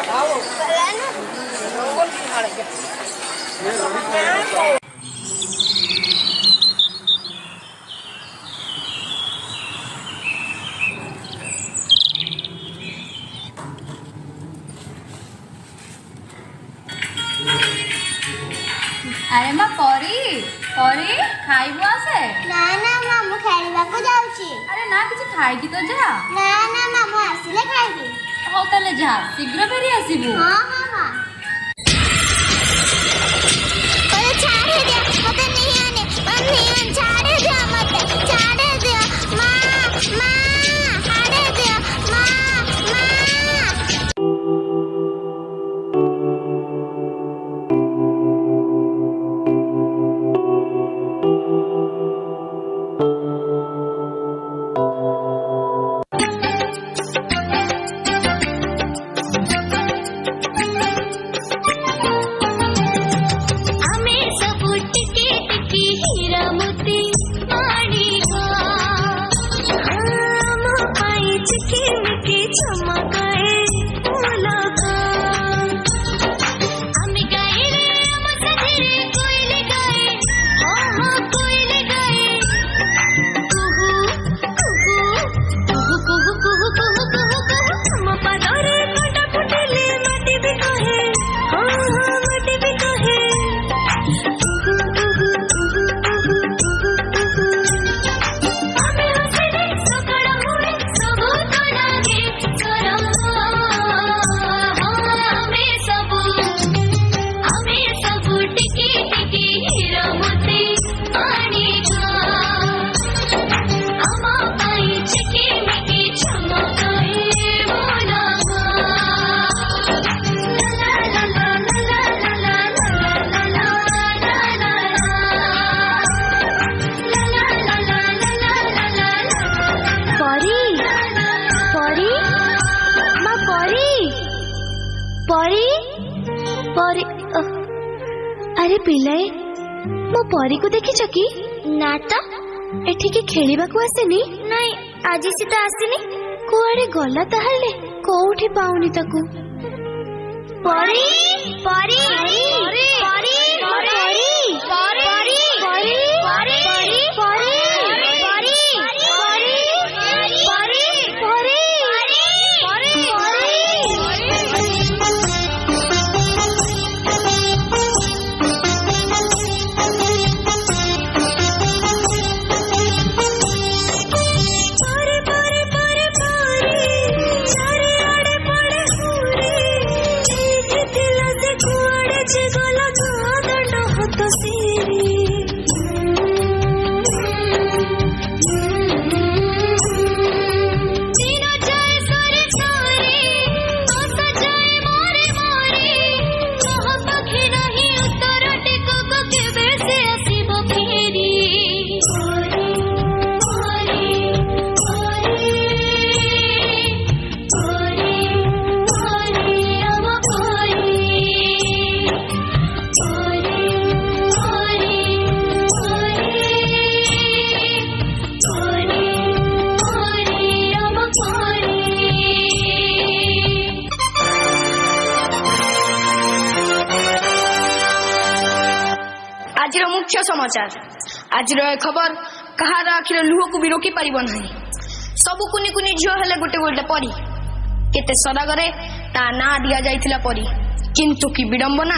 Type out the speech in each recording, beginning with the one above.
अरे माँ परी परी खाइबु आसे ना ना माँ मु खेलिबा को जाउची। अरे ना किछि खाइकी तो जा ना ना माँ मु आसिले खाइबी। हो ताले जा शीघ्र फेरी आसीबु। हां हां माँ अरे छाड़े दे मते नहीं आने मम्मी छाड़े दे मते छाड़े दे माँ माँ छाड़े दे माँ माँ अरे पिलाए मो परी को देखी कि ना तो एठी के खेलिबा को आसेनी नहीं आज सी तो आसीनी कुआडे गला ताहले कोउठी पाउनी ताकू परी परी परी परी परी परी परी परी परी मुख्य समाचार आज खबर कहार आखिर लुह को भी रोकी पारिब नहीं सबु कुनी कुनी झियो हेले गोटे गोटे परी केते सदागरे ता ना दिया जाइथिला परी किंतु की विडंबना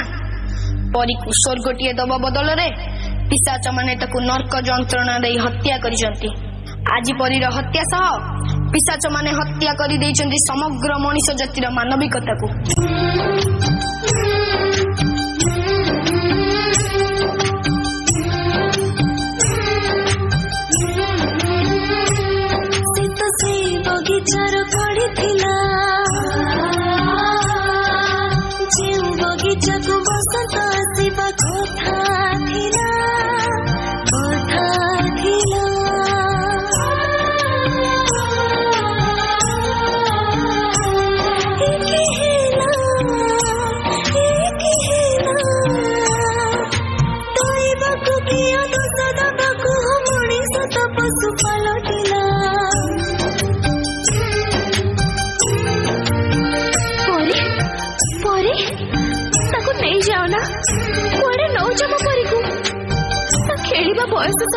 परी को स्वर्गटिए दबा बदल रे पिशाच माने ताकू नरक जंत्रणा दे हत्या करिसंती आज परीर हत्या सह पिशाच माने हत्या करि दैचंती समग्र मनुष्य जातिर मानविकता को बगीचार पड़ीला जो बगीचा को बसंत आसवा कथा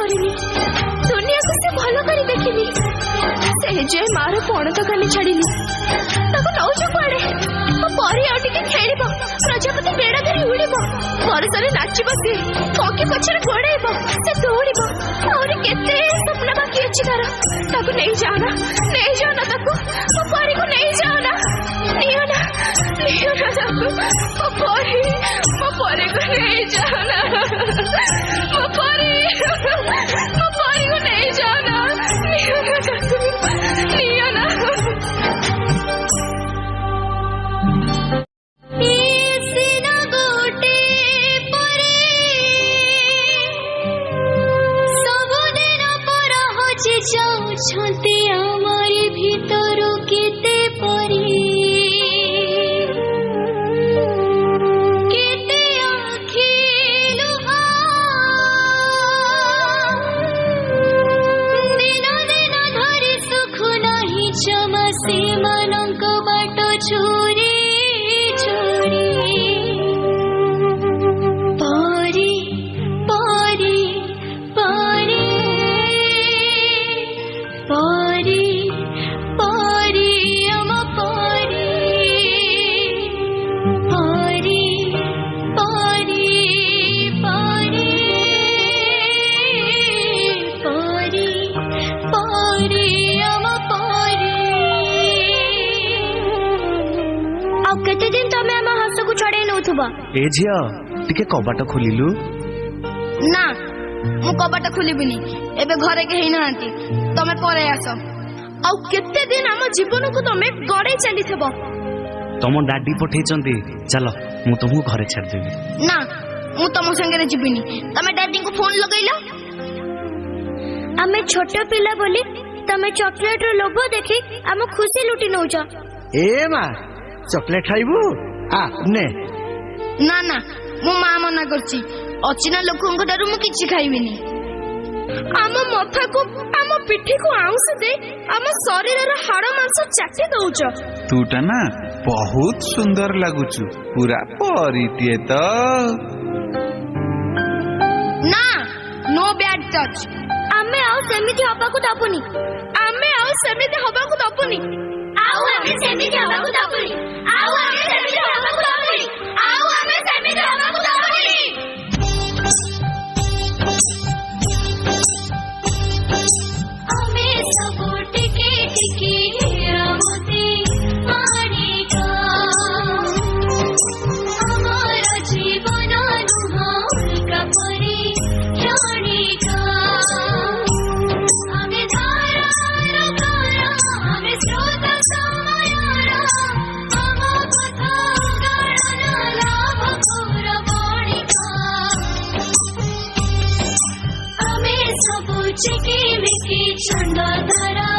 କରିନି दुनिया को से भल कर देखिनी से जे मार पण तो खाली छाड़िनी ताको नौच कुआड़े परी आ टिके खेलिब प्रजापति बेड़ा धरी उड़िब बरसरे नाचिब से पक्षी पछरे गोड़ेब से दौड़िब और केते सपना बाकी अछि तार ताको नहीं जाना ताको परी को नहीं जाना नियो ना ताको परी को नहीं जाना परी को नहीं जाना नियो ना ताको नियो ना जाऊछते आमारी भीतर केते परी केते आखी लुहा दिन दिन धरी सुख नहीं जमा से मानक बाट छोरी छोरी परी परी परी परी परी अम परी परी परी परी परी परी अम परी आ केते दिन तमे हम हस को छड़े नउथबा ए झिया टिके कबाट खोलिलु ना मु कबाट खोलिबिनी एबे घरे के हेई नांती तमे परे आसो आ केते दिन हम जीवन को तमे गड़े चली थबो तम डाडी पठेचंती चलो मु तुमको घरे छाड़ देबी ना मु तम संगे रे जिबिनी तमे डैडी को फोन लगैलो आमे छोट पिला बोली तमे चॉकलेट रो लोभ देखि हम खुशी लुटी नउछ ए मा चॉकलेट खाइबू आ ने ना ना मो मां मना करची अचिना लोकंक दारू मु किछि खाइबिनी आम मथा को आम पिठी को आउस दे आम शरीर रो हाड़ मांस चाटी दउछ तूटा ना बहुत सुंदर लागुचु पूरा परितिए तो ना नो बैड टच आमे आउ सेमिति हबा को दबुनी आमे आउ सेमिति हबा को दबुनी आउ आमे सेमिति हबा को दबुनी आउ आमे सेमिति हबा को दबुनी आउ आमे सेमिति हबा को दबुनी हमें सब टिके टिके रमते मानिका हमारा जीवन नुहाउल्का परी क्षणिका हमें धारा धारा हमें स्रोत समयारा हम कथा गणना लाभ घोर बाणिका हमें सब चिकी मिकी छंद धरा